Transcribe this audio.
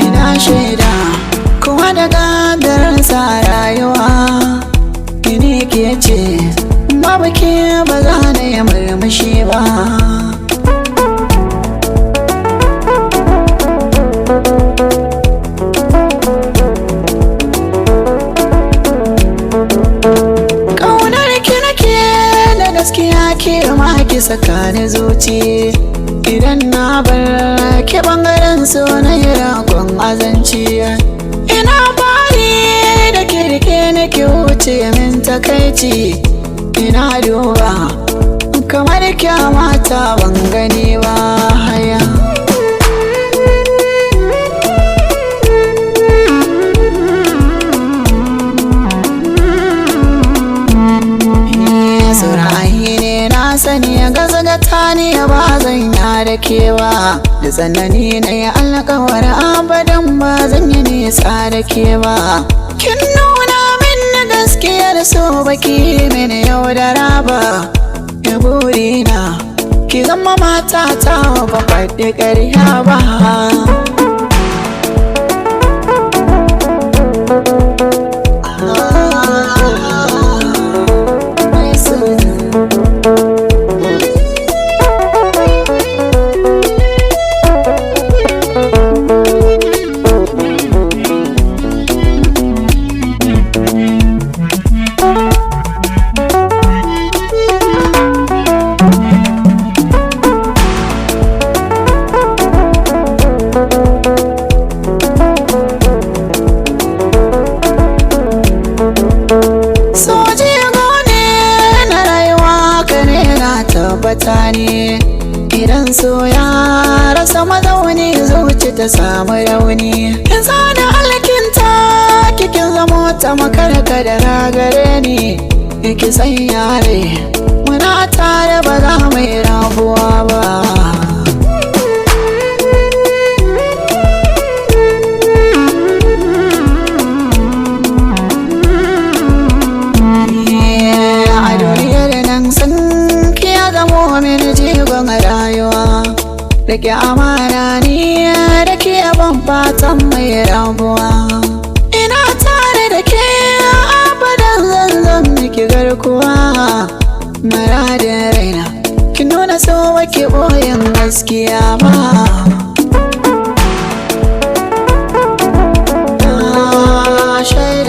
Ina shaida kuma da gadarsa rayuwa ini ke ce babu ke ba za na yi murmushi ba. Gaskiya ke ma ki saka ni zuci idan na bar ke bangaren so na yi rakon azanci. Ina bari da kirke na ki wuce min takaici, ina duba kamar kyamata ban gani ba haya. Sani ya gazagata ni ba zan da kewa da tsanani na yi alkawar abadan ba zan yi nisa da ke ba. Kin nuna min na gaskiyar so baki mini yaudara ba, ya burina ki zama matata ba faɗi ƙarya ba. Tabbata ne idan so ya rasa mazauni zuci ta samu rauni. In zana alkinta kikin zamo ta makarka da ragare ni, ki san yare muna tare ba za mu yi rabuwa ba. Rike amana ni da ke ban fatan mai rabuwa. Ina tare da ke abadan zan miki garkuwa. Maradin raina ki nuna so wake boyin gaskiya ba. Shaida